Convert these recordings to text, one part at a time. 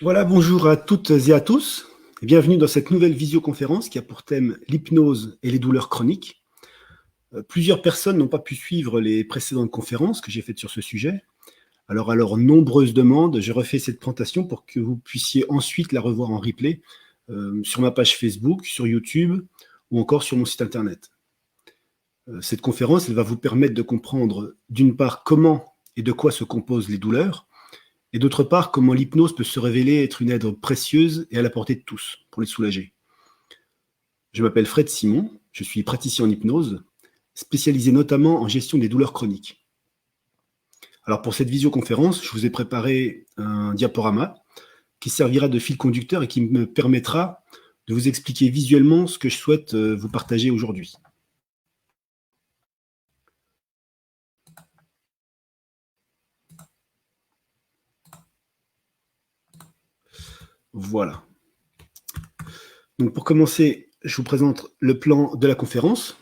Voilà, bonjour à toutes et à tous, et bienvenue dans cette nouvelle visioconférence qui a pour thème l'hypnose et les douleurs chroniques. Plusieurs personnes n'ont pas pu suivre les précédentes conférences que j'ai faites sur ce sujet. Alors, à leurs nombreuses demandes, je refais cette présentation pour que vous puissiez ensuite la revoir en replay sur ma page Facebook, sur YouTube ou encore sur mon site internet. Cette conférence, elle va vous permettre de comprendre d'une part comment et de quoi se composent les douleurs, et d'autre part, comment l'hypnose peut se révéler être une aide précieuse et à la portée de tous pour les soulager. Je m'appelle Fred Simon, je suis praticien en hypnose, spécialisé notamment en gestion des douleurs chroniques. Alors pour cette visioconférence, je vous ai préparé un diaporama qui servira de fil conducteur et qui me permettra de vous expliquer visuellement ce que je souhaite vous partager aujourd'hui. Voilà. Donc pour commencer, je vous présente le plan de la conférence,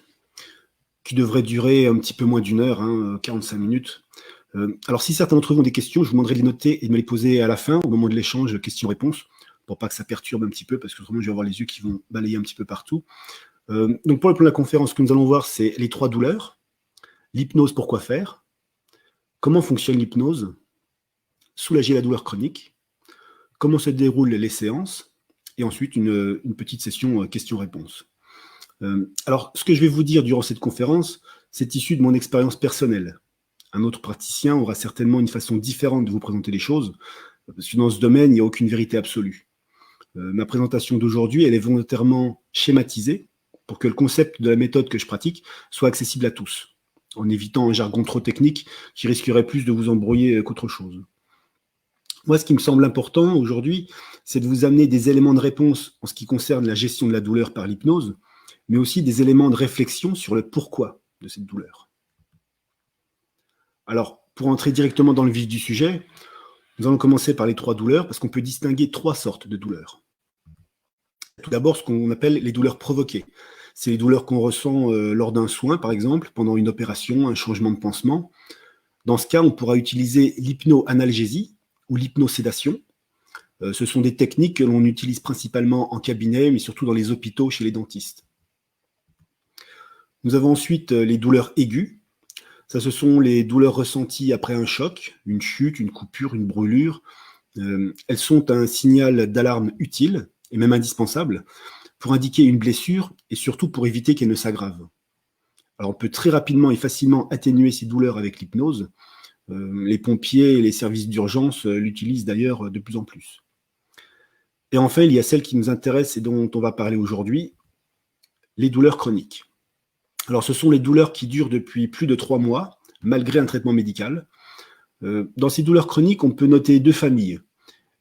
qui devrait durer un petit peu moins d'une heure, 45 minutes. Alors si certains d'entre vous ont des questions, je vous demanderai de les noter et de me les poser à la fin, au moment de l'échange questions-réponses, pour pas que ça perturbe un petit peu, parce que autrement je vais avoir les yeux qui vont balayer un petit peu partout. Donc pour le plan de la conférence, ce que nous allons voir, c'est les 3 douleurs, l'hypnose, pourquoi faire, comment fonctionne l'hypnose, soulager la douleur chronique, comment se déroulent les séances, et ensuite une petite session questions-réponses. Alors, ce que je vais vous dire durant cette conférence, c'est issu de mon expérience personnelle. Un autre praticien aura certainement une façon différente de vous présenter les choses, parce que dans ce domaine, il n'y a aucune vérité absolue. Ma présentation d'aujourd'hui, elle est volontairement schématisée pour que le concept de la méthode que je pratique soit accessible à tous, en évitant un jargon trop technique qui risquerait plus de vous embrouiller qu'autre chose. Moi, ce qui me semble important aujourd'hui, c'est de vous amener des éléments de réponse en ce qui concerne la gestion de la douleur par l'hypnose, mais aussi des éléments de réflexion sur le pourquoi de cette douleur. Alors, pour entrer directement dans le vif du sujet, nous allons commencer par les 3 douleurs, parce qu'on peut distinguer 3 sortes de douleurs. Tout d'abord, ce qu'on appelle les douleurs provoquées. C'est les douleurs qu'on ressent lors d'un soin, par exemple, pendant une opération, un changement de pansement. Dans ce cas, on pourra utiliser l'hypnoanalgésie ou l'hypnosédation. Ce sont des techniques que l'on utilise principalement en cabinet, mais surtout dans les hôpitaux, chez les dentistes. Nous avons ensuite les douleurs aiguës. Ça, ce sont les douleurs ressenties après un choc, une chute, une coupure, une brûlure. Elles sont un signal d'alarme utile et même indispensable pour indiquer une blessure et surtout pour éviter qu'elle ne s'aggrave. Alors, on peut très rapidement et facilement atténuer ces douleurs avec l'hypnose. Les pompiers et les services d'urgence l'utilisent d'ailleurs de plus en plus. Et enfin, il y a celle qui nous intéresse et dont on va parler aujourd'hui, les douleurs chroniques. Alors, ce sont les douleurs qui durent depuis plus de 3 mois, malgré un traitement médical. Dans ces douleurs chroniques, on peut noter 2 familles.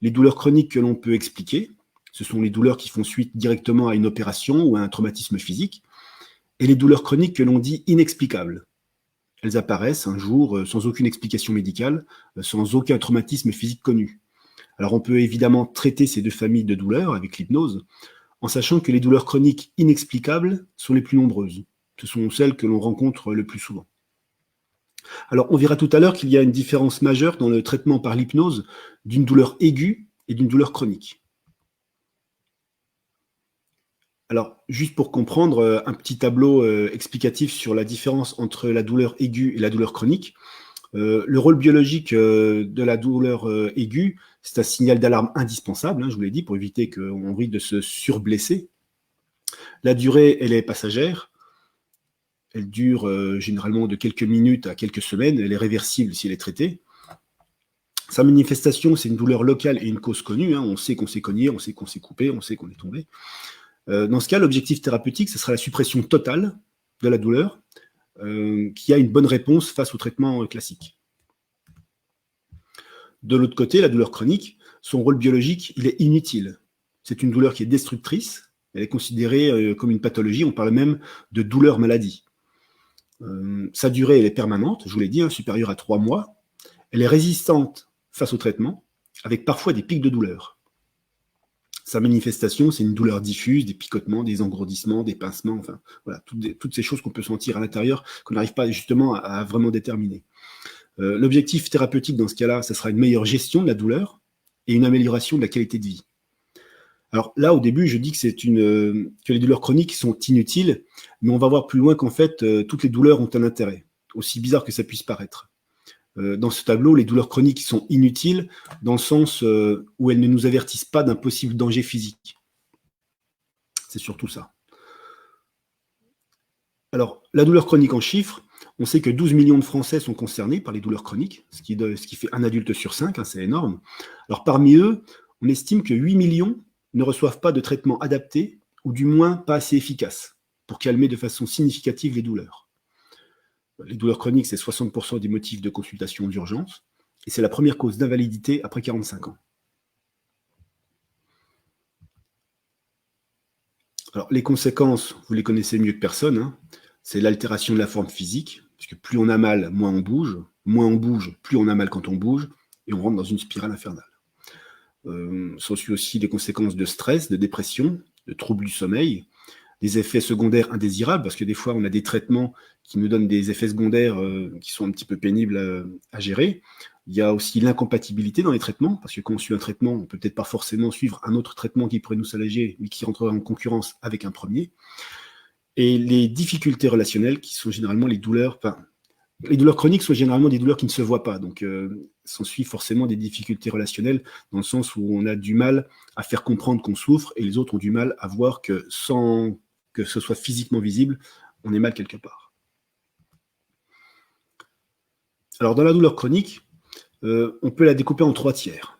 Les douleurs chroniques que l'on peut expliquer, ce sont les douleurs qui font suite directement à une opération ou à un traumatisme physique, et les douleurs chroniques que l'on dit inexplicables. Elles apparaissent un jour sans aucune explication médicale, sans aucun traumatisme physique connu. Alors on peut évidemment traiter ces 2 familles de douleurs avec l'hypnose, en sachant que les douleurs chroniques inexplicables sont les plus nombreuses. Ce sont celles que l'on rencontre le plus souvent. Alors, on verra tout à l'heure qu'il y a une différence majeure dans le traitement par l'hypnose d'une douleur aiguë et d'une douleur chronique. Alors, juste pour comprendre, un petit tableau explicatif sur la différence entre la douleur aiguë et la douleur chronique. Le rôle biologique de la douleur aiguë, c'est un signal d'alarme indispensable, je vous l'ai dit, pour éviter qu'on risque de se surblesser. La durée, elle est passagère. Elle dure généralement de quelques minutes à quelques semaines. Elle est réversible si elle est traitée. Sa manifestation, c'est une douleur locale et une cause connue. On sait qu'on s'est cogné, on sait qu'on s'est coupé, on sait qu'on est tombé. Dans ce cas, l'objectif thérapeutique, ce sera la suppression totale de la douleur, qui a une bonne réponse face au traitement classique. De l'autre côté, la douleur chronique, son rôle biologique, il est inutile. C'est une douleur qui est destructrice. Elle est considérée comme une pathologie. On parle même de douleur-maladie. Sa durée, elle est permanente, je vous l'ai dit, supérieure à 3 mois. Elle est résistante face au traitement, avec parfois des pics de douleur. Sa manifestation, c'est une douleur diffuse, des picotements, des engourdissements, des pincements, enfin, voilà, toutes ces choses qu'on peut sentir à l'intérieur, qu'on n'arrive pas justement à vraiment déterminer. L'objectif thérapeutique dans ce cas-là, ça sera une meilleure gestion de la douleur, et une amélioration de la qualité de vie. Alors là, au début, je dis que les douleurs chroniques sont inutiles, mais on va voir plus loin qu'en fait, toutes les douleurs ont un intérêt, aussi bizarre que ça puisse paraître. Dans ce tableau, les douleurs chroniques sont inutiles dans le sens où elles ne nous avertissent pas d'un possible danger physique. C'est surtout ça. Alors, la douleur chronique en chiffres, on sait que 12 millions de Français sont concernés par les douleurs chroniques, ce qui fait un adulte sur 5, hein, c'est énorme. Alors, parmi eux, on estime que 8 millions ne reçoivent pas de traitement adapté, ou du moins pas assez efficace, pour calmer de façon significative les douleurs. Les douleurs chroniques, c'est 60% des motifs de consultation d'urgence, et c'est la première cause d'invalidité après 45 ans. Alors, les conséquences, vous les connaissez mieux que personne, hein. C'est l'altération de la forme physique, puisque plus on a mal, moins on bouge, plus on a mal quand on bouge, et on rentre dans une spirale infernale. S'ensuit aussi des conséquences de stress, de dépression, de troubles du sommeil, des effets secondaires indésirables, parce que des fois, on a des traitements qui nous donnent des effets secondaires qui sont un petit peu pénibles à gérer. Il y a aussi l'incompatibilité dans les traitements, parce que quand on suit un traitement, on ne peut peut-être pas forcément suivre un autre traitement qui pourrait nous soulager, mais qui rentrerait en concurrence avec un premier. Et les difficultés relationnelles, qui sont généralement les douleurs chroniques sont généralement des douleurs qui ne se voient pas, donc s'ensuit forcément des difficultés relationnelles, dans le sens où on a du mal à faire comprendre qu'on souffre, et les autres ont du mal à voir que sans que ce soit physiquement visible, on est mal quelque part. Alors dans la douleur chronique, on peut la découper en 3 tiers.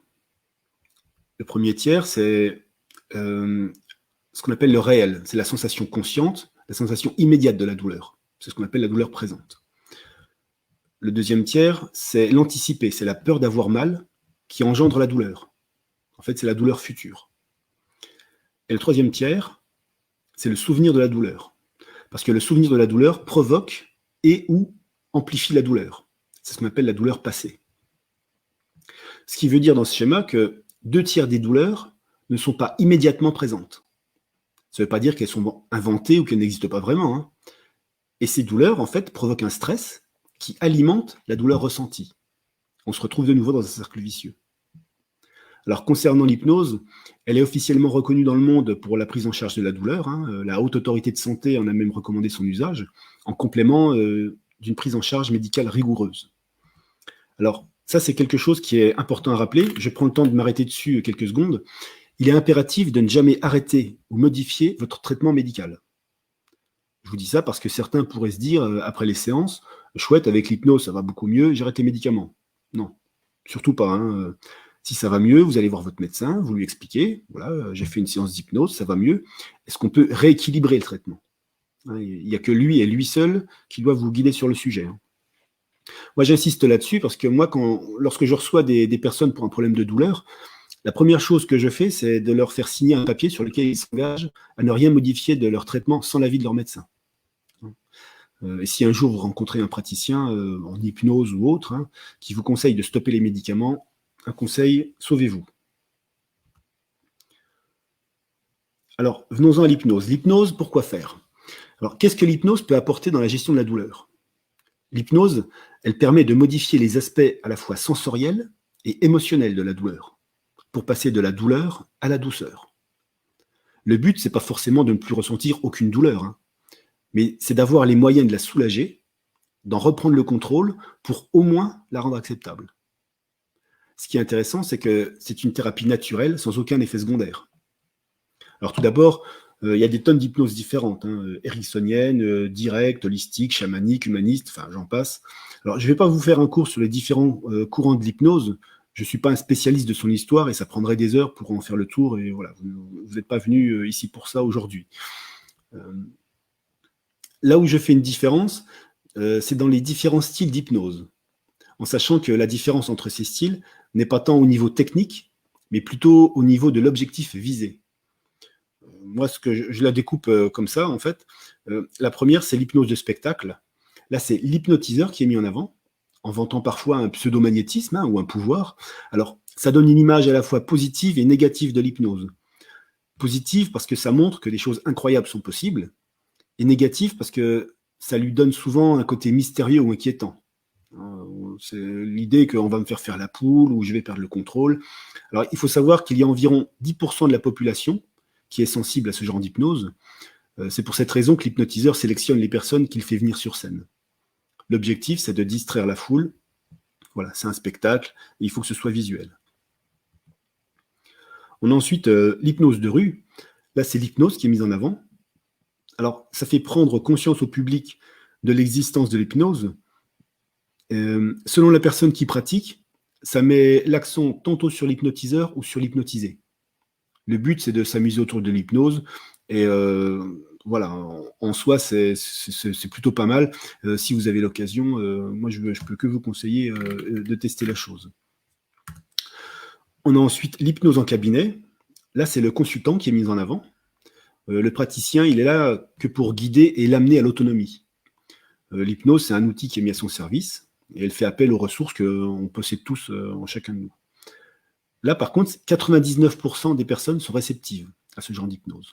Le premier tiers, c'est ce qu'on appelle le réel, c'est la sensation consciente, la sensation immédiate de la douleur. C'est ce qu'on appelle la douleur présente. Le deuxième tiers, c'est l'anticipé, c'est la peur d'avoir mal qui engendre la douleur. En fait, c'est la douleur future. Et le troisième tiers, c'est le souvenir de la douleur. Parce que le souvenir de la douleur provoque et ou amplifie la douleur. C'est ce qu'on appelle la douleur passée. Ce qui veut dire dans ce schéma que 2 tiers des douleurs ne sont pas immédiatement présentes. Ça ne veut pas dire qu'elles sont inventées ou qu'elles n'existent pas vraiment, hein. Et ces douleurs, en fait, provoquent un stress qui alimente la douleur ressentie. On se retrouve de nouveau dans un cercle vicieux. Alors, concernant l'hypnose, elle est officiellement reconnue dans le monde pour la prise en charge de la douleur, hein. La Haute Autorité de Santé en a même recommandé son usage, en complément d'une prise en charge médicale rigoureuse. Alors, ça, c'est quelque chose qui est important à rappeler. Je prends le temps de m'arrêter dessus quelques secondes. Il est impératif de ne jamais arrêter ou modifier votre traitement médical. Je vous dis ça parce que certains pourraient se dire, après les séances, chouette, avec l'hypnose, ça va beaucoup mieux, j'arrête les médicaments. Non, surtout pas, hein. Si ça va mieux, vous allez voir votre médecin, vous lui expliquez, voilà, j'ai fait une séance d'hypnose, ça va mieux. Est-ce qu'on peut rééquilibrer le traitement? Il n'y a que lui et lui seul qui doit vous guider sur le sujet, hein. Moi, j'insiste là-dessus parce que moi, lorsque je reçois des personnes pour un problème de douleur, la première chose que je fais, c'est de leur faire signer un papier sur lequel ils s'engagent à ne rien modifier de leur traitement sans l'avis de leur médecin. Et si un jour vous rencontrez un praticien en hypnose ou autre, hein, qui vous conseille de stopper les médicaments, un conseil, sauvez-vous. Alors, venons-en à l'hypnose. L'hypnose, pourquoi faire? Alors, qu'est-ce que l'hypnose peut apporter dans la gestion de la douleur? L'hypnose, elle permet de modifier les aspects à la fois sensoriels et émotionnels de la douleur, pour passer de la douleur à la douceur. Le but, c'est pas forcément de ne plus ressentir aucune douleur, hein, mais c'est d'avoir les moyens de la soulager, d'en reprendre le contrôle pour au moins la rendre acceptable. Ce qui est intéressant, c'est que c'est une thérapie naturelle sans aucun effet secondaire. Alors tout d'abord, il y a des tonnes d'hypnoses différentes, hein, ericksonienne, directe, holistique, chamanique, humaniste, enfin j'en passe. Alors je ne vais pas vous faire un cours sur les différents courants de l'hypnose. Je ne suis pas un spécialiste de son histoire et ça prendrait des heures pour en faire le tour. Et voilà, vous n'êtes pas venu ici pour ça aujourd'hui. Là où je fais une différence, c'est dans les différents styles d'hypnose, en sachant que la différence entre ces styles n'est pas tant au niveau technique, mais plutôt au niveau de l'objectif visé. Moi, je la découpe comme ça, en fait. La première, c'est l'hypnose de spectacle. Là, c'est l'hypnotiseur qui est mis en avant, en vantant parfois un pseudomagnétisme, hein, ou un pouvoir. Alors, ça donne une image à la fois positive et négative de l'hypnose. Positive parce que ça montre que des choses incroyables sont possibles, et négative parce que ça lui donne souvent un côté mystérieux ou inquiétant. C'est l'idée qu'on va me faire la poule ou je vais perdre le contrôle. Alors, il faut savoir qu'il y a environ 10% de la population qui est sensible à ce genre d'hypnose. C'est pour cette raison que l'hypnotiseur sélectionne les personnes qu'il fait venir sur scène. L'objectif, c'est de distraire la foule. Voilà, c'est un spectacle, et il faut que ce soit visuel. On a ensuite l'hypnose de rue. Là, c'est l'hypnose qui est mise en avant. Alors, ça fait prendre conscience au public de l'existence de l'hypnose. Selon la personne qui pratique, ça met l'accent tantôt sur l'hypnotiseur ou sur l'hypnotisé. Le but, c'est de s'amuser autour de l'hypnose. Et voilà, en soi, c'est plutôt pas mal. Si vous avez l'occasion, moi, je peux que vous conseiller de tester la chose. On a ensuite l'hypnose en cabinet. Là, c'est le consultant qui est mis en avant. Le praticien, il est là que pour guider et l'amener à l'autonomie. L'hypnose, c'est un outil qui est mis à son service et elle fait appel aux ressources qu'on possède tous en chacun de nous. Là, par contre, 99% des personnes sont réceptives à ce genre d'hypnose.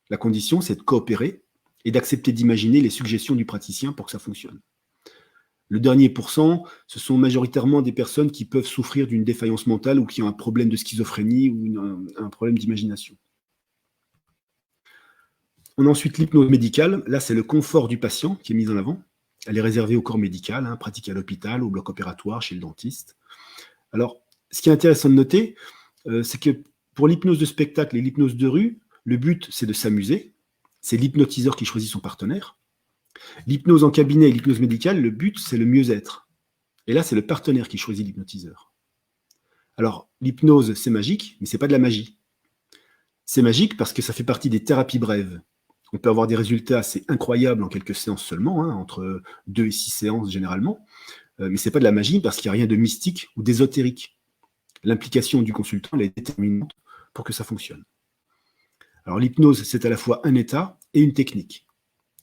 La condition, c'est de coopérer et d'accepter d'imaginer les suggestions du praticien pour que ça fonctionne. Le dernier pourcent, ce sont majoritairement des personnes qui peuvent souffrir d'une défaillance mentale ou qui ont un problème de schizophrénie ou un problème d'imagination. On a ensuite l'hypnose médicale. Là, c'est le confort du patient qui est mis en avant. Elle est réservée au corps médical, pratiquée à l'hôpital, au bloc opératoire, chez le dentiste. Alors, ce qui est intéressant de noter, c'est que pour l'hypnose de spectacle et l'hypnose de rue, le but, c'est de s'amuser. C'est l'hypnotiseur qui choisit son partenaire. L'hypnose en cabinet et l'hypnose médicale, le but, c'est le mieux-être. Et là, c'est le partenaire qui choisit l'hypnotiseur. Alors, l'hypnose, c'est magique, mais c'est pas de la magie. C'est magique parce que ça fait partie des thérapies brèves. On peut avoir des résultats assez incroyables en quelques séances seulement, entre 2 et 6 séances généralement. Mais c'est pas de la magie parce qu'il n'y a rien de mystique ou d'ésotérique. L'implication du consultant, elle est déterminante pour que ça fonctionne. Alors l'hypnose, c'est à la fois un état et une technique.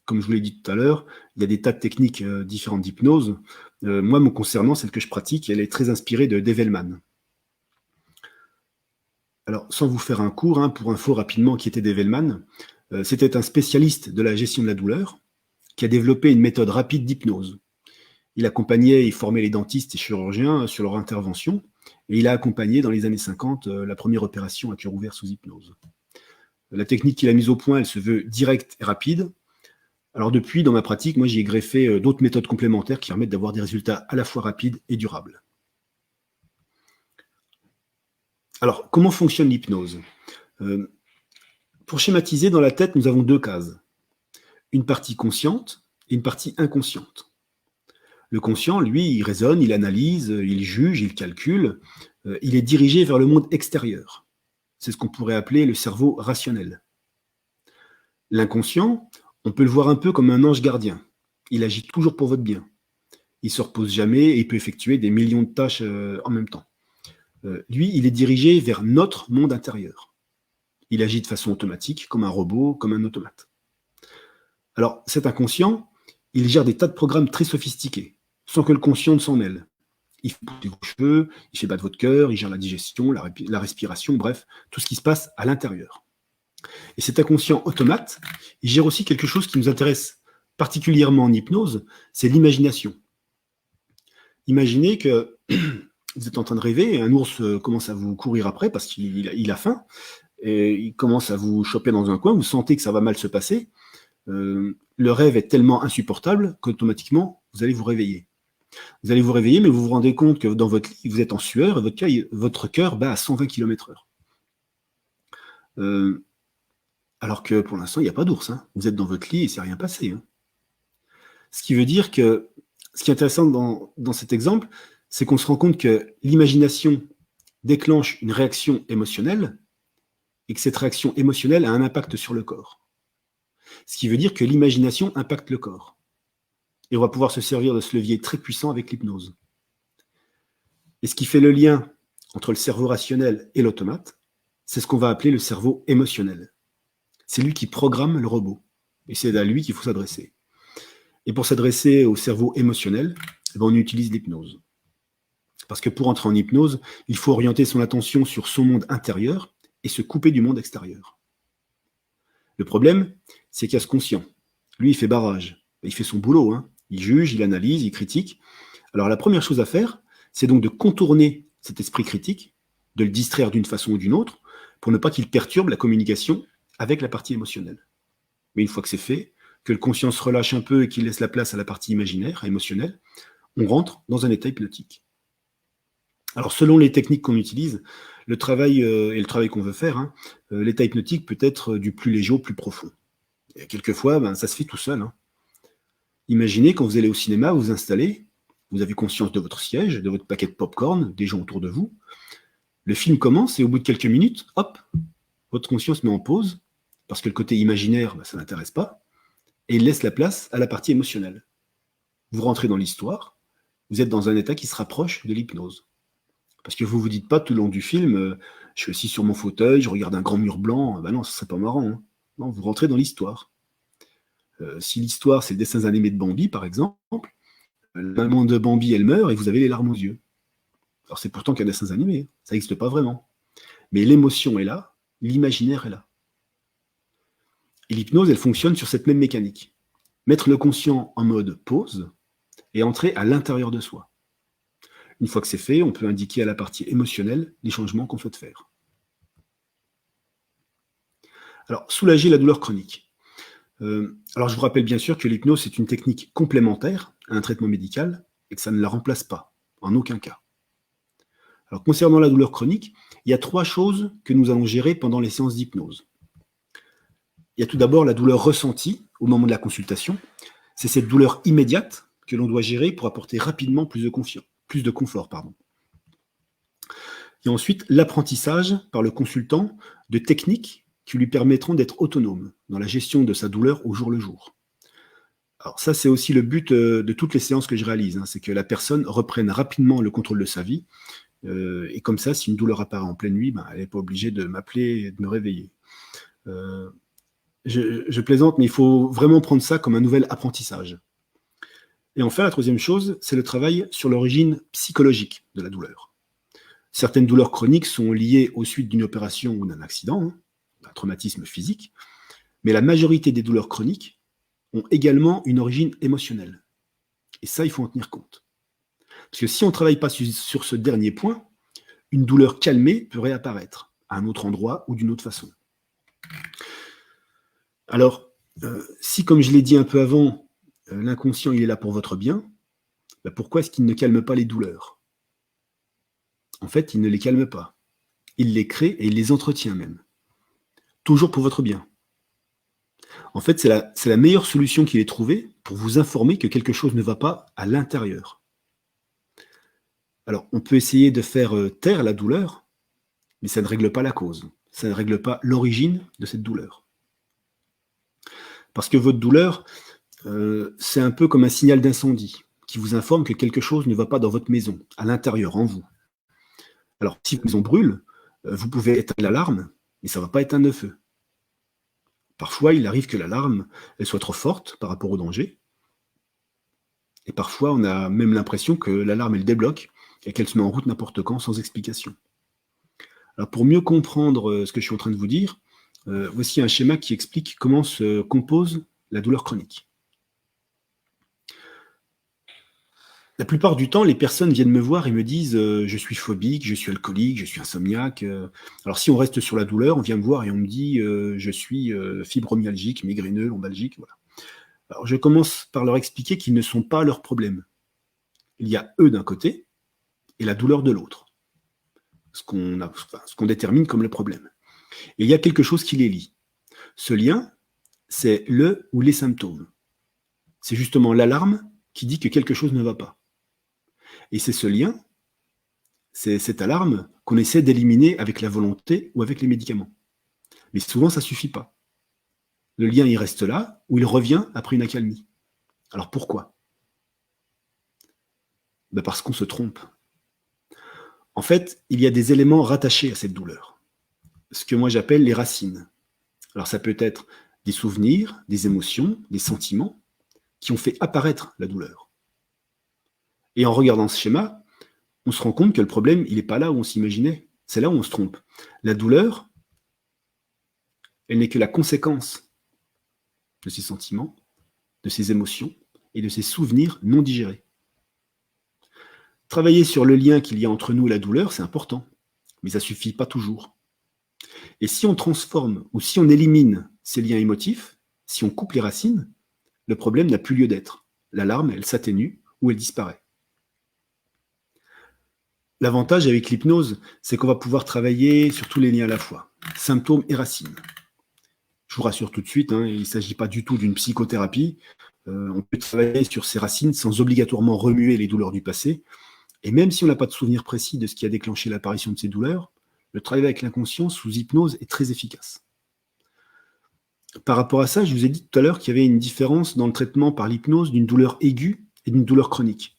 Comme je vous l'ai dit tout à l'heure, il y a des tas de techniques différentes d'hypnose. Moi, me concernant, celle que je pratique, elle est très inspirée de Develman. Alors, sans vous faire un cours, pour info rapidement, qui était Develman, c'était un spécialiste de la gestion de la douleur qui a développé une méthode rapide d'hypnose. Il accompagnait et formait les dentistes et chirurgiens sur leur intervention, et il a accompagné dans les années 50 la première opération à cœur ouvert sous hypnose. La technique qu'il a mise au point, elle se veut directe et rapide. Alors depuis, dans ma pratique, moi j'y ai greffé d'autres méthodes complémentaires qui permettent d'avoir des résultats à la fois rapides et durables. Alors, comment fonctionne l'hypnose ? Pour schématiser, dans la tête, nous avons 2 cases. Une partie consciente et une partie inconsciente. Le conscient, lui, il raisonne, il analyse, il juge, il calcule. Il est dirigé vers le monde extérieur. C'est ce qu'on pourrait appeler le cerveau rationnel. L'inconscient, on peut le voir un peu comme un ange gardien. Il agit toujours pour votre bien. Il ne se repose jamais et il peut effectuer des millions de tâches en même temps. Lui, il est dirigé vers notre monde intérieur. Il agit de façon automatique, comme un robot, comme un automate. Alors, cet inconscient, il gère des tas de programmes très sophistiqués, sans que le conscient ne s'en mêle. Il fait pousser vos cheveux, il fait battre votre cœur, il gère la digestion, la respiration, bref, tout ce qui se passe à l'intérieur. Et cet inconscient automate, il gère aussi quelque chose qui nous intéresse particulièrement en hypnose, c'est l'imagination. Imaginez que vous êtes en train de rêver et un ours commence à vous courir après parce qu'il a faim, et il commence à vous choper dans un coin, vous sentez que ça va mal se passer. Le rêve est tellement insupportable qu'automatiquement, vous allez vous réveiller. Vous allez vous réveiller, mais vous vous rendez compte que dans votre lit, vous êtes en sueur et votre cœur bat à 120 km/h. Alors que pour l'instant, il n'y a pas d'ours. Vous êtes dans votre lit et il ne s'est rien passé. Ce qui veut dire que ce qui est intéressant dans cet exemple, c'est qu'on se rend compte que l'imagination déclenche une réaction émotionnelle et que cette réaction émotionnelle a un impact sur le corps. Ce qui veut dire que l'imagination impacte le corps. Et on va pouvoir se servir de ce levier très puissant avec l'hypnose. Et ce qui fait le lien entre le cerveau rationnel et l'automate, c'est ce qu'on va appeler le cerveau émotionnel. C'est lui qui programme le robot. Et c'est à lui qu'il faut s'adresser. Et pour s'adresser au cerveau émotionnel, on utilise l'hypnose. Parce que pour entrer en hypnose, il faut orienter son attention sur son monde intérieur et se couper du monde extérieur. Le problème, c'est qu'il y a ce conscient. Lui, il fait barrage. Il fait son boulot. Il juge, il analyse, il critique. Alors la première chose à faire, c'est donc de contourner cet esprit critique, de le distraire d'une façon ou d'une autre, pour ne pas qu'il perturbe la communication avec la partie émotionnelle. Mais une fois que c'est fait, que le conscient se relâche un peu et qu'il laisse la place à la partie imaginaire, émotionnelle, on rentre dans un état hypnotique. Alors selon les techniques qu'on utilise, le travail et le travail qu'on veut faire, hein, l'état hypnotique peut être du plus léger au plus profond. Et quelquefois, ça se fait tout seul. Hein. Imaginez quand vous allez au cinéma, vous vous installez, vous avez conscience de votre siège, de votre paquet de popcorn, des gens autour de vous. Le film commence et au bout de quelques minutes, hop, votre conscience met en pause, parce que le côté imaginaire, ça n'intéresse pas, et il laisse la place à la partie émotionnelle. Vous rentrez dans l'histoire, vous êtes dans un état qui se rapproche de l'hypnose. Parce que vous vous dites pas tout le long du film, je suis assis sur mon fauteuil, je regarde un grand mur blanc, non, ce serait pas marrant. Hein. Non, vous rentrez dans l'histoire. Si l'histoire, c'est le dessin animé de Bambi, par exemple, la maman de Bambi, elle meurt et vous avez les larmes aux yeux. Alors c'est pourtant qu'un dessin animé, hein. Ça n'existe pas vraiment. Mais l'émotion est là, l'imaginaire est là. Et l'hypnose, elle fonctionne sur cette même mécanique. Mettre le conscient en mode pause et entrer à l'intérieur de soi. Une fois que c'est fait, on peut indiquer à la partie émotionnelle les changements qu'on souhaite faire. Alors, soulager la douleur chronique. Alors, je vous rappelle bien sûr que l'hypnose, c'est une technique complémentaire à un traitement médical et que ça ne la remplace pas, en aucun cas. Alors, concernant la douleur chronique, il y a 3 choses que nous allons gérer pendant les séances d'hypnose. Il y a tout d'abord la douleur ressentie au moment de la consultation. C'est cette douleur immédiate que l'on doit gérer pour apporter rapidement plus de confort. Et ensuite, l'apprentissage par le consultant de techniques qui lui permettront d'être autonome dans la gestion de sa douleur au jour le jour. Alors ça, c'est aussi le but de toutes les séances que je réalise, hein, c'est que la personne reprenne rapidement le contrôle de sa vie, et comme ça, si une douleur apparaît en pleine nuit, elle n'est pas obligée de m'appeler et de me réveiller. Je plaisante, mais il faut vraiment prendre ça comme un nouvel apprentissage. Et enfin, la troisième chose, c'est le travail sur l'origine psychologique de la douleur. Certaines douleurs chroniques sont liées aux suites d'une opération ou d'un accident, hein, d'un traumatisme physique, mais la majorité des douleurs chroniques ont également une origine émotionnelle. Et ça, il faut en tenir compte. Parce que si on ne travaille pas sur ce dernier point, une douleur calmée peut réapparaître à un autre endroit ou d'une autre façon. Alors, si, comme je l'ai dit un peu avant, l'inconscient il est là pour votre bien, pourquoi est-ce qu'il ne calme pas les douleurs? En fait, il ne les calme pas. Il les crée et il les entretient même. Toujours pour votre bien. En fait, c'est la meilleure solution qu'il ait trouvée pour vous informer que quelque chose ne va pas à l'intérieur. Alors, on peut essayer de faire taire la douleur, mais ça ne règle pas la cause. Ça ne règle pas l'origine de cette douleur. Parce que votre douleur, c'est un peu comme un signal d'incendie qui vous informe que quelque chose ne va pas dans votre maison, à l'intérieur, en vous. Alors, si votre maison brûle, vous pouvez éteindre l'alarme, mais ça ne va pas éteindre le feu. Parfois, il arrive que l'alarme elle soit trop forte par rapport au danger. Et parfois, on a même l'impression que l'alarme, elle débloque et qu'elle se met en route n'importe quand sans explication. Alors, pour mieux comprendre ce que je suis en train de vous dire, voici un schéma qui explique comment se compose la douleur chronique. La plupart du temps, les personnes viennent me voir et me disent je suis phobique, je suis alcoolique, je suis insomniaque. Alors si on reste sur la douleur, on vient me voir et on me dit je suis fibromyalgique, migraineux, lombalgique. Voilà. Alors je commence par leur expliquer qu'ils ne sont pas leurs problèmes. Il y a eux d'un côté et la douleur de l'autre. Ce qu'on détermine comme le problème. Et il y a quelque chose qui les lie. Ce lien, c'est le ou les symptômes. C'est justement l'alarme qui dit que quelque chose ne va pas. Et c'est ce lien, c'est cette alarme qu'on essaie d'éliminer avec la volonté ou avec les médicaments. Mais souvent, ça ne suffit pas. Le lien, il reste là, ou il revient après une accalmie. Alors pourquoi? Parce qu'on se trompe. En fait, il y a des éléments rattachés à cette douleur. Ce que moi j'appelle les racines. Alors ça peut être des souvenirs, des émotions, des sentiments qui ont fait apparaître la douleur. Et en regardant ce schéma, on se rend compte que le problème, il n'est pas là où on s'imaginait. C'est là où on se trompe. La douleur, elle n'est que la conséquence de ces sentiments, de ces émotions et de ces souvenirs non digérés. Travailler sur le lien qu'il y a entre nous et la douleur, c'est important, mais ça ne suffit pas toujours. Et si on transforme ou si on élimine ces liens émotifs, si on coupe les racines, le problème n'a plus lieu d'être. L'alarme, elle s'atténue ou elle disparaît. L'avantage avec l'hypnose, c'est qu'on va pouvoir travailler sur tous les liens à la fois, symptômes et racines. Je vous rassure tout de suite, il ne s'agit pas du tout d'une psychothérapie. On peut travailler sur ces racines sans obligatoirement remuer les douleurs du passé. Et même si on n'a pas de souvenir précis de ce qui a déclenché l'apparition de ces douleurs, le travail avec l'inconscient sous hypnose est très efficace. Par rapport à ça, je vous ai dit tout à l'heure qu'il y avait une différence dans le traitement par l'hypnose d'une douleur aiguë et d'une douleur chronique.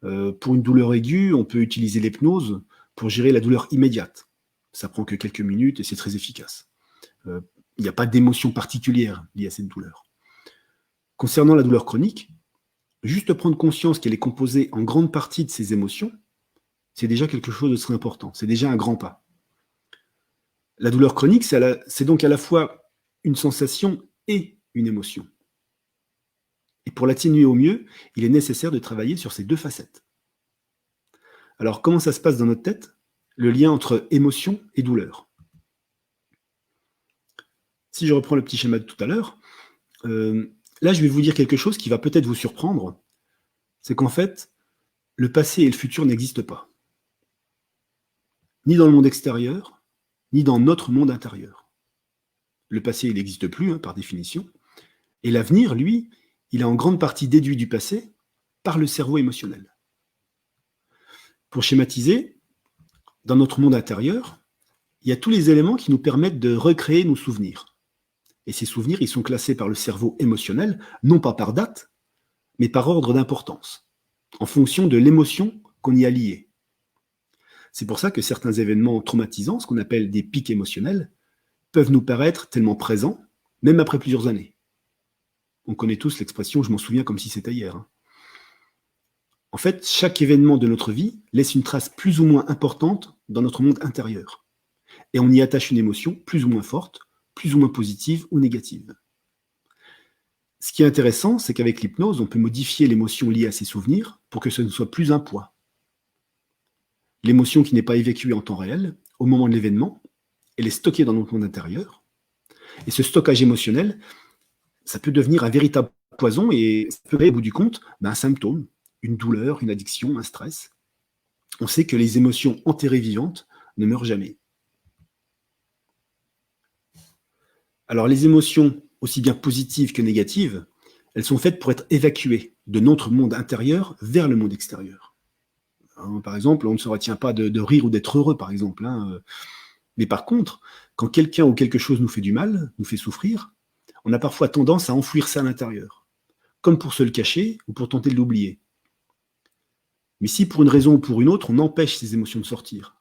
Pour une douleur aiguë, on peut utiliser l'hypnose pour gérer la douleur immédiate. Ça prend que quelques minutes et c'est très efficace. Il n'y a pas d'émotion particulière liée à cette douleur. Concernant la douleur chronique, juste prendre conscience qu'elle est composée en grande partie de ces émotions, c'est déjà quelque chose de très important. C'est déjà un grand pas. La douleur chronique, c'est donc à la fois une sensation et une émotion. Et pour l'atténuer au mieux, il est nécessaire de travailler sur ces deux facettes. Alors, comment ça se passe dans notre tête? Le lien entre émotion et douleur. Si je reprends le petit schéma de tout à l'heure, là, je vais vous dire quelque chose qui va peut-être vous surprendre. C'est qu'en fait, le passé et le futur n'existent pas. Ni dans le monde extérieur, ni dans notre monde intérieur. Le passé, il n'existe plus, par définition. Et l'avenir, lui, il est en grande partie déduit du passé par le cerveau émotionnel. Pour schématiser, dans notre monde intérieur, il y a tous les éléments qui nous permettent de recréer nos souvenirs. Et ces souvenirs, ils sont classés par le cerveau émotionnel, non pas par date, mais par ordre d'importance, en fonction de l'émotion qu'on y a liée. C'est pour ça que certains événements traumatisants, ce qu'on appelle des pics émotionnels, peuvent nous paraître tellement présents, même après plusieurs années. On connaît tous l'expression « je m'en souviens comme si c'était hier ». En fait, chaque événement de notre vie laisse une trace plus ou moins importante dans notre monde intérieur. Et on y attache une émotion plus ou moins forte, plus ou moins positive ou négative. Ce qui est intéressant, c'est qu'avec l'hypnose, on peut modifier l'émotion liée à ces souvenirs pour que ce ne soit plus un poids. L'émotion qui n'est pas évacuée en temps réel, au moment de l'événement, elle est stockée dans notre monde intérieur. Et ce stockage émotionnel, ça peut devenir un véritable poison et ça peut créer, au bout du compte, un symptôme, une douleur, une addiction, un stress. On sait que les émotions enterrées vivantes ne meurent jamais. Alors les émotions, aussi bien positives que négatives, elles sont faites pour être évacuées de notre monde intérieur vers le monde extérieur. Par exemple, on ne se retient pas de rire ou d'être heureux, par exemple. Mais par contre, quand quelqu'un ou quelque chose nous fait du mal, nous fait souffrir, on a parfois tendance à enfouir ça à l'intérieur, comme pour se le cacher ou pour tenter de l'oublier. Mais si pour une raison ou pour une autre, on empêche ces émotions de sortir,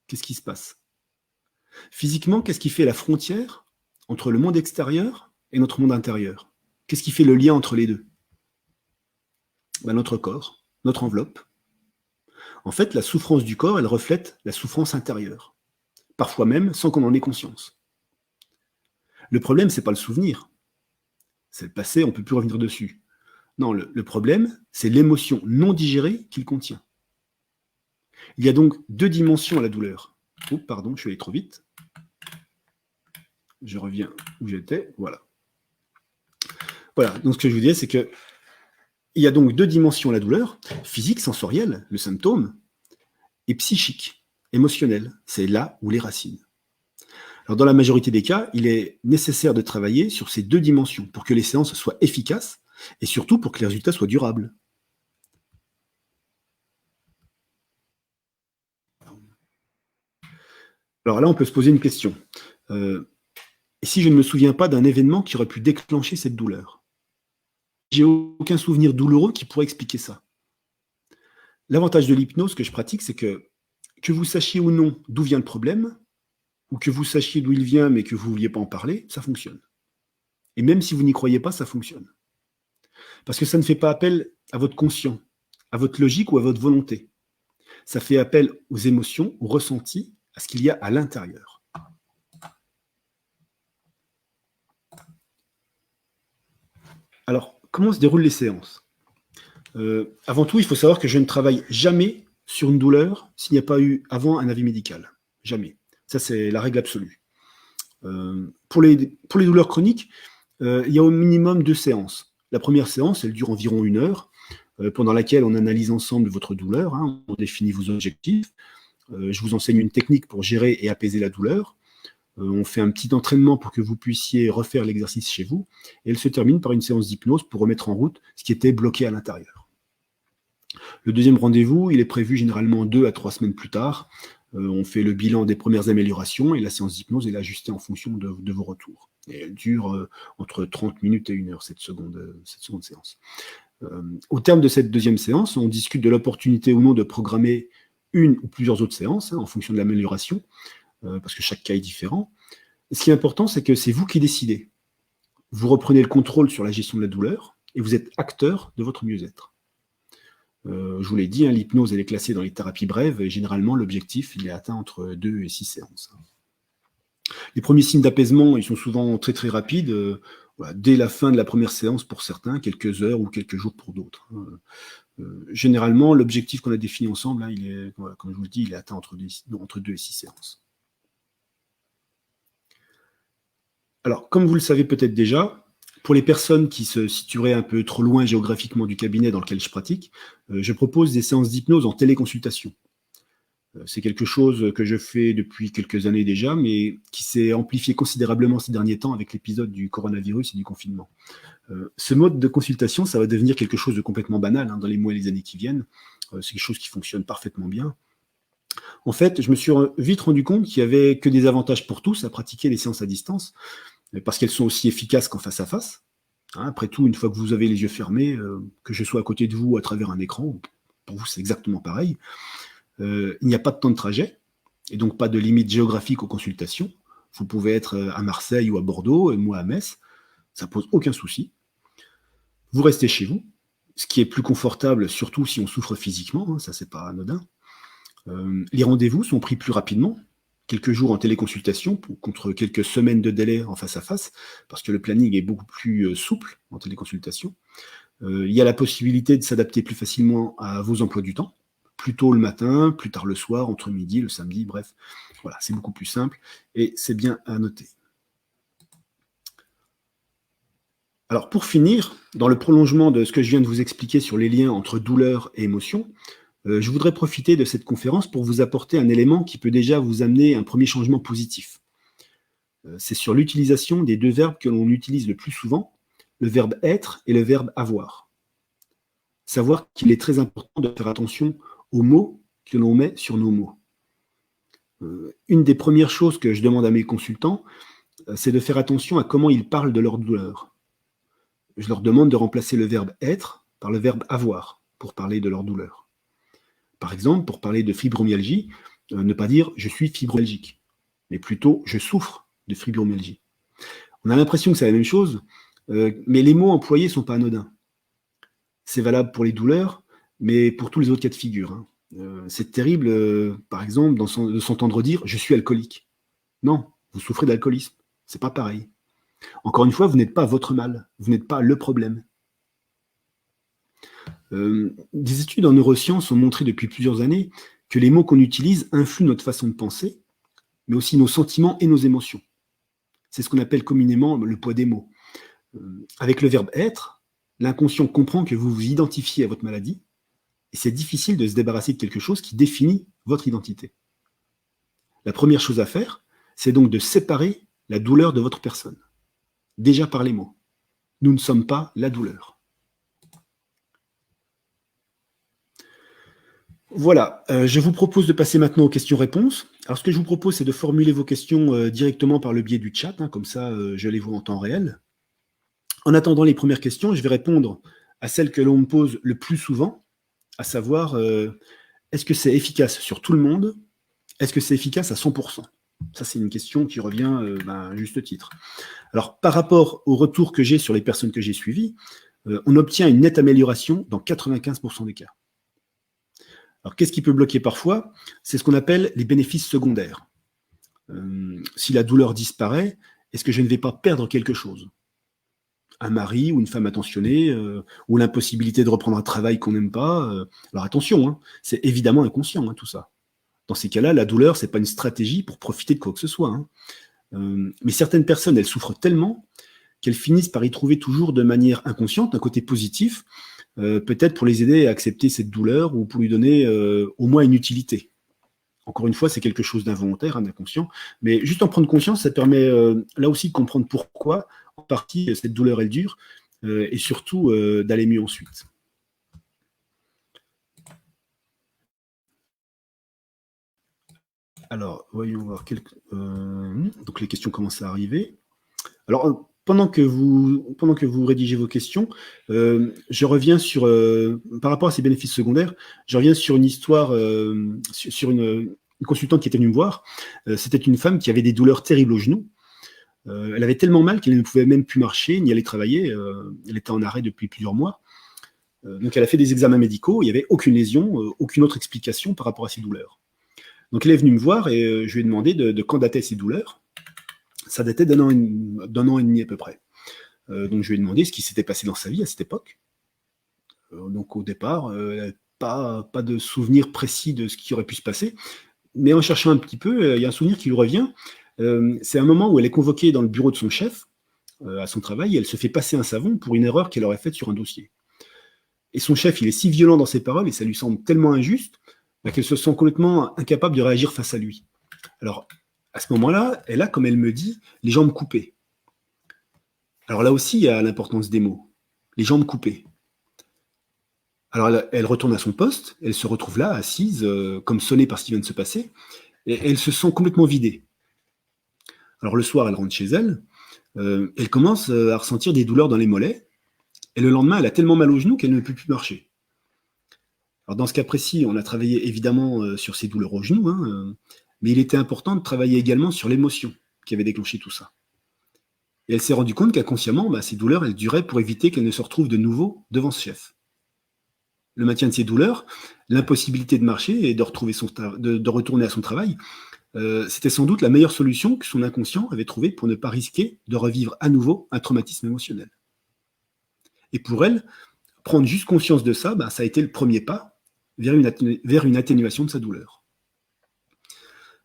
qu'est-ce qui se passe? Physiquement, qu'est-ce qui fait la frontière entre le monde extérieur et notre monde intérieur? Qu'est-ce qui fait le lien entre les deux? Notre corps, notre enveloppe. En fait, la souffrance du corps, elle reflète la souffrance intérieure, parfois même sans qu'on en ait conscience. Le problème, c'est pas le souvenir. C'est le passé, on ne peut plus revenir dessus. Non, le problème, c'est l'émotion non digérée qu'il contient. Il y a donc deux dimensions à la douleur. Oh, pardon, je suis allé trop vite. Je reviens où j'étais, voilà. Voilà, donc ce que je vous disais, c'est que il y a donc deux dimensions à la douleur, physique, sensorielle, le symptôme, et psychique, émotionnelle, c'est là où les racines. Alors dans la majorité des cas, il est nécessaire de travailler sur ces deux dimensions pour que les séances soient efficaces et surtout pour que les résultats soient durables. Alors là, on peut se poser une question. Et si je ne me souviens pas d'un événement qui aurait pu déclencher cette douleur? J'ai aucun souvenir douloureux qui pourrait expliquer ça. L'avantage de l'hypnose que je pratique, c'est que vous sachiez ou non d'où vient le problème, ou que vous sachiez d'où il vient mais que vous ne vouliez pas en parler, ça fonctionne. Et même si vous n'y croyez pas, ça fonctionne. Parce que ça ne fait pas appel à votre conscient, à votre logique ou à votre volonté. Ça fait appel aux émotions, aux ressentis, à ce qu'il y a à l'intérieur. Alors, comment se déroulent les séances? Avant tout, il faut savoir que je ne travaille jamais sur une douleur s'il n'y a pas eu avant un avis médical. Jamais. Ça, c'est la règle absolue. Pour les douleurs chroniques, il y a au minimum 2 séances. La première séance, elle dure environ 1 heure, pendant laquelle on analyse ensemble votre douleur, hein, on définit vos objectifs. Je vous enseigne une technique pour gérer et apaiser la douleur. On fait un petit entraînement pour que vous puissiez refaire l'exercice chez vous. Et elle se termine par une séance d'hypnose pour remettre en route ce qui était bloqué à l'intérieur. Le deuxième rendez-vous, il est prévu généralement 2 à 3 semaines plus tard. On fait le bilan des premières améliorations et la séance d'hypnose est ajustée en fonction de vos retours. Et elle dure entre 30 minutes et 1 heure, cette seconde séance. Au terme de cette deuxième séance, on discute de l'opportunité ou non de programmer une ou plusieurs autres séances, hein, en fonction de l'amélioration, parce que chaque cas est différent. Ce qui est important, c'est que c'est vous qui décidez. Vous reprenez le contrôle sur la gestion de la douleur et vous êtes acteur de votre mieux-être. Je vous l'ai dit, hein, l'hypnose elle est classée dans les thérapies brèves et généralement l'objectif il est atteint entre 2 et 6 séances. Les premiers signes d'apaisement ils sont souvent très très rapides, voilà, dès la fin de la première séance pour certains, quelques heures ou quelques jours pour d'autres. Généralement, l'objectif qu'on a défini ensemble, hein, il est, voilà, comme je vous le dis, il est atteint entre 2 et 6 séances. Alors, comme vous le savez peut-être déjà, pour les personnes qui se situeraient un peu trop loin géographiquement du cabinet dans lequel je pratique, je propose des séances d'hypnose en téléconsultation. C'est quelque chose que je fais depuis quelques années déjà, mais qui s'est amplifié considérablement ces derniers temps avec l'épisode du coronavirus et du confinement. Ce mode de consultation, ça va devenir quelque chose de complètement banal hein, dans les mois et les années qui viennent. C'est quelque chose qui fonctionne parfaitement bien. En fait, je me suis vite rendu compte qu'il n'y avait que des avantages pour tous à pratiquer les séances à distance, parce qu'elles sont aussi efficaces qu'en face à face. Hein, après tout, une fois que vous avez les yeux fermés, que je sois à côté de vous ou à travers un écran, pour vous c'est exactement pareil. Il n'y a pas de temps de trajet, et donc pas de limite géographique aux consultations. Vous pouvez être à Marseille ou à Bordeaux, et moi à Metz, ça pose aucun souci. Vous restez chez vous, ce qui est plus confortable, surtout si on souffre physiquement, hein, ça c'est pas anodin. Les rendez-vous sont pris plus rapidement, quelques jours en téléconsultation, contre quelques semaines de délai en face à face, parce que le planning est beaucoup plus souple en téléconsultation. Il y a la possibilité de s'adapter plus facilement à vos emplois du temps, plus tôt le matin, plus tard le soir, entre midi, le samedi, bref. Voilà, c'est beaucoup plus simple et c'est bien à noter. Alors pour finir, dans le prolongement de ce que je viens de vous expliquer sur les liens entre douleur et émotion, je voudrais profiter de cette conférence pour vous apporter un élément qui peut déjà vous amener un premier changement positif. C'est sur l'utilisation des 2 verbes que l'on utilise le plus souvent, le verbe être et le verbe avoir. Savoir qu'il est très important de faire attention aux mots que l'on met sur nos mots. Une des premières choses que je demande à mes consultants, c'est de faire attention à comment ils parlent de leur douleur. Je leur demande de remplacer le verbe être par le verbe avoir pour parler de leur douleur. Par exemple, pour parler de fibromyalgie, ne pas dire je suis fibromyalgique, mais plutôt je souffre de fibromyalgie. On a l'impression que c'est la même chose, mais les mots employés ne sont pas anodins. C'est valable pour les douleurs, mais pour tous les autres cas de figure. Hein. C'est terrible, par exemple, de s'entendre dire je suis alcoolique. Non, vous souffrez d'alcoolisme. C'est pas pareil. Encore une fois, vous n'êtes pas votre mal, vous n'êtes pas le problème. Des études en neurosciences ont montré depuis plusieurs années que les mots qu'on utilise influent notre façon de penser, mais aussi nos sentiments et nos émotions. C'est ce qu'on appelle communément le poids des mots. Avec le verbe être, l'inconscient comprend que vous vous identifiez à votre maladie, et c'est difficile de se débarrasser de quelque chose qui définit votre identité. La première chose à faire, c'est donc de séparer la douleur de votre personne. Déjà par les mots. Nous ne sommes pas la douleur. Voilà, je vous propose de passer maintenant aux questions-réponses. Alors ce que je vous propose, c'est de formuler vos questions directement par le biais du chat, hein, comme ça je les vois en temps réel. En attendant les premières questions, je vais répondre à celles que l'on me pose le plus souvent, à savoir, est-ce que c'est efficace sur tout le monde? Est-ce que c'est efficace à 100%? Ça, c'est une question qui revient à juste titre. Alors, par rapport au retour que j'ai sur les personnes que j'ai suivies, on obtient une nette amélioration dans 95% des cas. Alors, qu'est-ce qui peut bloquer parfois? C'est ce qu'on appelle les bénéfices secondaires. Si la douleur disparaît, est-ce que je ne vais pas perdre quelque chose? un mari ou une femme attentionnée, ou l'impossibilité de reprendre un travail qu'on n'aime pas. Alors attention, hein, c'est évidemment inconscient, hein, tout ça. Dans ces cas-là, la douleur, c'est pas une stratégie pour profiter de quoi que ce soit, hein. Mais certaines personnes, elles souffrent tellement qu'elles finissent par y trouver toujours de manière inconsciente un côté positif, peut-être pour les aider à accepter cette douleur ou pour lui donner au moins une utilité. Encore une fois, c'est quelque chose d'involontaire, hein, d'inconscient, mais juste en prendre conscience, ça permet là aussi de comprendre pourquoi, en partie, cette douleur, elle dure, et surtout d'aller mieux ensuite. Alors, voyons voir. Donc, les questions commencent à arriver. Alors, pendant que vous rédigez vos questions, je reviens par rapport à ces bénéfices secondaires, je reviens sur une histoire, sur une consultante qui était venue me voir. C'était une femme qui avait des douleurs terribles au genou. Elle avait tellement mal qu'elle ne pouvait même plus marcher ni aller travailler. Elle était en arrêt depuis plusieurs mois. Donc, elle a fait des examens médicaux. Il n'y avait aucune lésion, aucune autre explication par rapport à ces douleurs. Donc, elle est venue me voir et je lui ai demandé de quand dataient ces douleurs. Ça datait d'un an et demi à peu près. Donc je lui ai demandé ce qui s'était passé dans sa vie à cette époque. Donc au départ, pas de souvenir précis de ce qui aurait pu se passer, mais en cherchant un petit peu, il y a un souvenir qui lui revient. C'est un moment où elle est convoquée dans le bureau de son chef, à son travail, et elle se fait passer un savon pour une erreur qu'elle aurait faite sur un dossier. Et son chef, il est si violent dans ses paroles, et ça lui semble tellement injuste, qu'elle se sent complètement incapable de réagir face à lui. Alors, à ce moment-là, elle a, comme elle me dit, les jambes coupées. Alors là aussi, il y a l'importance des mots. Les jambes coupées. Alors elle retourne à son poste, elle se retrouve là, assise, comme sonnée par ce qui vient de se passer, et elle se sent complètement vidée. Alors le soir, elle rentre chez elle, elle commence à ressentir des douleurs dans les mollets, et le lendemain, elle a tellement mal aux genoux qu'elle ne peut plus marcher. Alors dans ce cas précis, on a travaillé évidemment sur ces douleurs aux genoux, hein, mais il était important de travailler également sur l'émotion qui avait déclenché tout ça. Et elle s'est rendue compte qu'inconsciemment, ces douleurs, elles duraient pour éviter qu'elle ne se retrouve de nouveau devant ce chef. Le maintien de ses douleurs, l'impossibilité de marcher et de retourner à son travail, c'était sans doute la meilleure solution que son inconscient avait trouvée pour ne pas risquer de revivre à nouveau un traumatisme émotionnel. Et pour elle, prendre juste conscience de ça, ça a été le premier pas vers une atténuation de sa douleur.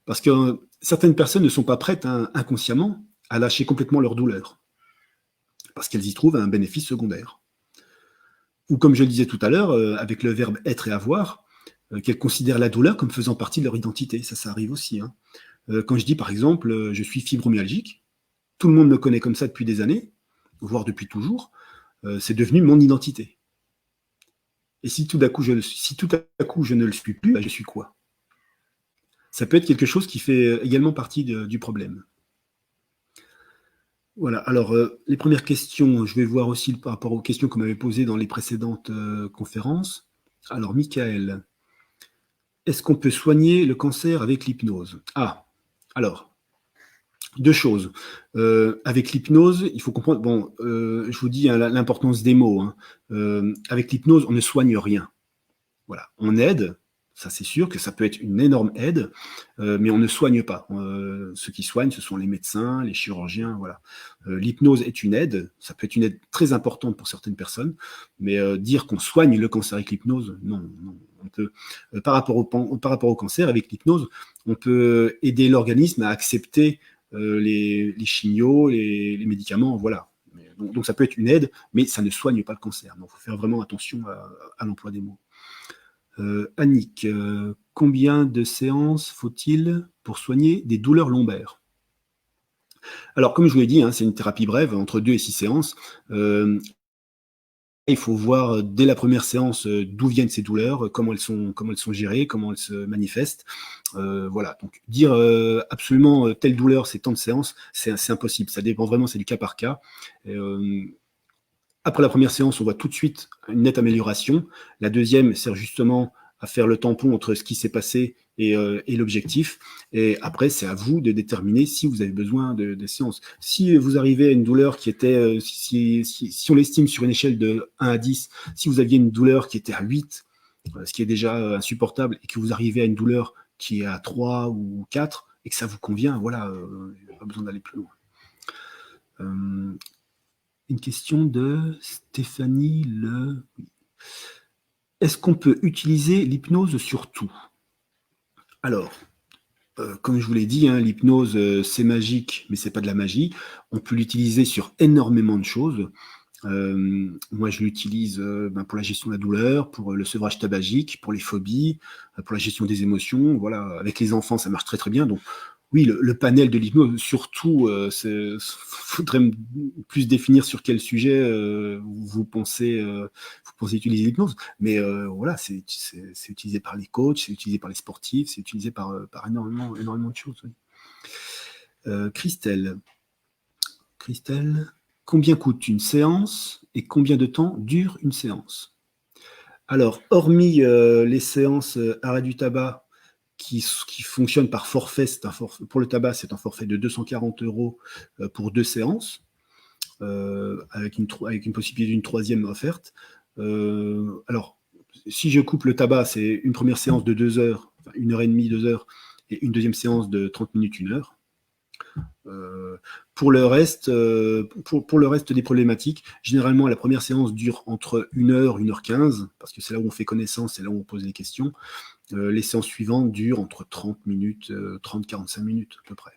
Parce que certaines personnes ne sont pas prêtes, hein, inconsciemment, à lâcher complètement leur douleur, parce qu'elles y trouvent un bénéfice secondaire. Ou comme je le disais tout à l'heure, avec le verbe être et avoir, qu'elles considèrent la douleur comme faisant partie de leur identité. Ça arrive aussi, hein. Quand je dis par exemple, je suis fibromyalgique, tout le monde me connaît comme ça depuis des années, voire depuis toujours, c'est devenu mon identité. Et si tout à coup je ne le suis plus, je suis quoi? Ça peut être quelque chose qui fait également partie du problème. Voilà, alors les premières questions, je vais voir aussi par rapport aux questions qu'on m'avait posées dans les précédentes conférences. Alors, Michael, est-ce qu'on peut soigner le cancer avec l'hypnose? Alors, deux choses. Avec l'hypnose, il faut comprendre, je vous dis, hein, l'importance des mots, hein. Avec l'hypnose, on ne soigne rien. Voilà, on aide, ça c'est sûr que ça peut être une énorme aide, mais on ne soigne pas. Ceux qui soignent, ce sont les médecins, les chirurgiens, voilà. L'hypnose est une aide, ça peut être une aide très importante pour certaines personnes, mais dire qu'on soigne le cancer avec l'hypnose, non. On peut, par rapport au cancer, avec l'hypnose, on peut aider l'organisme à accepter les chimios, les médicaments, voilà. Donc ça peut être une aide, mais ça ne soigne pas le cancer. Donc il faut faire vraiment attention à l'emploi des mots. Annick, combien de séances faut-il pour soigner des douleurs lombaires? Alors, comme je vous l'ai dit, hein, c'est une thérapie brève, entre 2 et 6 séances. Il faut voir dès la première séance d'où viennent ces douleurs, comment elles sont gérées, comment elles se manifestent. Voilà, donc dire absolument telle douleur, c'est tant de séances, c'est impossible. Ça dépend vraiment, c'est du cas par cas. Après la première séance, on voit tout de suite une nette amélioration. La deuxième sert justement à faire le tampon entre ce qui s'est passé et l'objectif. Et après, c'est à vous de déterminer si vous avez besoin de séances. Si vous arrivez à une douleur qui était, si on l'estime sur une échelle de 1 à 10, si vous aviez une douleur qui était à 8, ce qui est déjà insupportable, et que vous arrivez à une douleur qui est à 3 ou 4, et que ça vous convient, voilà, il n'y a pas besoin d'aller plus loin. Une question de Stéphanie Le... Est-ce qu'on peut utiliser l'hypnose sur tout? Alors, comme je vous l'ai dit, hein, l'hypnose, c'est magique, mais c'est pas de la magie. On peut l'utiliser sur énormément de choses. Moi, je l'utilise pour la gestion de la douleur, pour le sevrage tabagique, pour les phobies, pour la gestion des émotions. Voilà, avec les enfants, ça marche très très bien. Donc, oui, le panel de l'hypnose, surtout, faudrait plus définir sur quel sujet vous pensez utiliser l'hypnose. Mais voilà, c'est utilisé par les coachs, c'est utilisé par les sportifs, c'est utilisé par énormément de choses. Oui. Christelle, combien coûte une séance et combien de temps dure une séance? Alors, hormis les séances arrêt du tabac qui fonctionnent par forfait, pour le tabac, c'est un forfait de 240 € pour 2 séances, avec une possibilité d'une troisième offerte. Alors, si je coupe le tabac, c'est une première séance de 2 heures, enfin 1h30, 2 heures, et une deuxième séance de 30 minutes, 1 heure. Pour le reste des problématiques, généralement la première séance dure entre 1 heure, 1h15, parce que c'est là où on fait connaissance, c'est là où on pose des questions. Les séances suivantes durent entre 30 minutes, 30-45 minutes à peu près.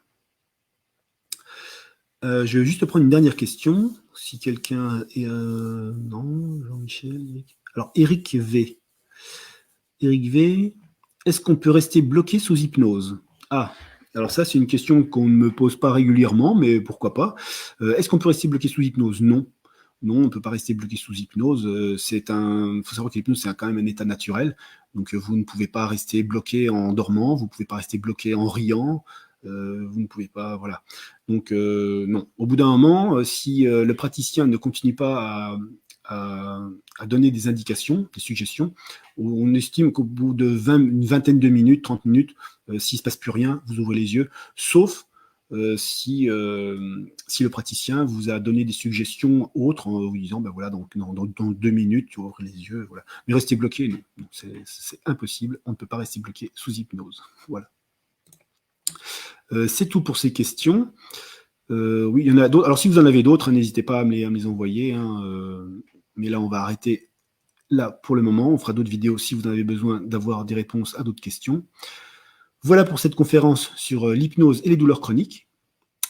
Je vais juste prendre une dernière question, si quelqu'un est... non, Jean-Michel... Alors, Eric V. Est-ce qu'on peut rester bloqué sous hypnose? Ah, alors ça, c'est une question qu'on ne me pose pas régulièrement, mais pourquoi pas. Est-ce qu'on peut rester bloqué sous hypnose? Non. Non, on ne peut pas rester bloqué sous hypnose. Il faut savoir que l'hypnose, c'est quand même un état naturel. Donc, vous ne pouvez pas rester bloqué en dormant, vous ne pouvez pas rester bloqué en riant, vous ne pouvez pas... Voilà. Donc, non. Au bout d'un moment, si le praticien ne continue pas à donner des indications, des suggestions, on estime qu'au bout de une vingtaine de minutes, 30 minutes, s'il ne se passe plus rien, vous ouvrez les yeux, sauf si le praticien vous a donné des suggestions autres en vous disant, ben voilà, dans 2 minutes, tu ouvres les yeux. Voilà. Mais rester bloqué, non, c'est impossible, on ne peut pas rester bloqué sous hypnose. Voilà. C'est tout pour ces questions. Oui, il y en a d'autres. Alors, si vous en avez d'autres, n'hésitez pas à me les envoyer. Hein, mais là, on va arrêter là pour le moment. On fera d'autres vidéos si vous en avez besoin d'avoir des réponses à d'autres questions. Voilà pour cette conférence sur l'hypnose et les douleurs chroniques.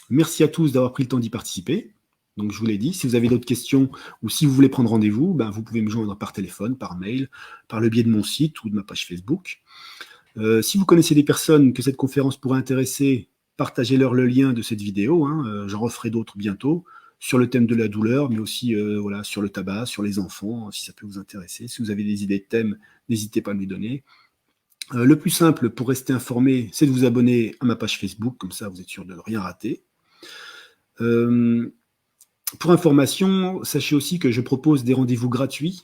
Merci à tous d'avoir pris le temps d'y participer. Donc, je vous l'ai dit, si vous avez d'autres questions ou si vous voulez prendre rendez-vous, ben, vous pouvez me joindre par téléphone, par mail, par le biais de mon site ou de ma page Facebook. Si vous connaissez des personnes que cette conférence pourrait intéresser, partagez-leur le lien de cette vidéo. Hein, j'en referai d'autres bientôt sur le thème de la douleur, mais aussi voilà, sur le tabac, sur les enfants, si ça peut vous intéresser. Si vous avez des idées de thèmes, n'hésitez pas à me les donner. Le plus simple pour rester informé, c'est de vous abonner à ma page Facebook, comme ça vous êtes sûr de ne rien rater. Pour information, sachez aussi que je propose des rendez-vous gratuits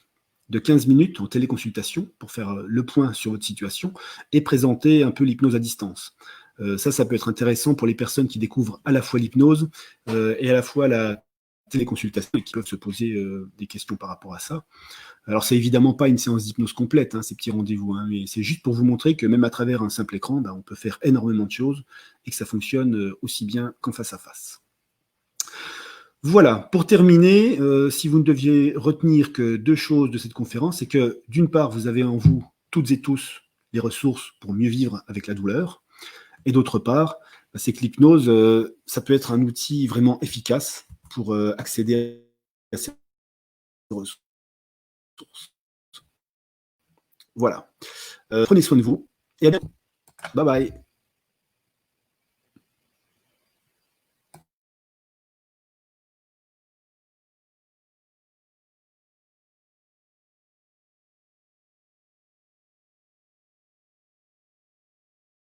de 15 minutes en téléconsultation pour faire le point sur votre situation et présenter un peu l'hypnose à distance. Ça peut être intéressant pour les personnes qui découvrent à la fois l'hypnose et à la fois la téléconsultation et qui peuvent se poser des questions par rapport à ça. Alors, c'est évidemment pas une séance d'hypnose complète, hein, ces petits rendez-vous, hein, mais c'est juste pour vous montrer que même à travers un simple écran, on peut faire énormément de choses et que ça fonctionne aussi bien qu'en face à face. Voilà, pour terminer, si vous ne deviez retenir que 2 choses de cette conférence, c'est que d'une part, vous avez en vous, toutes et tous, les ressources pour mieux vivre avec la douleur, et d'autre part, c'est que l'hypnose, ça peut être un outil vraiment efficace pour accéder à ces ressources. Voilà. Prenez soin de vous et à bientôt. Bye bye.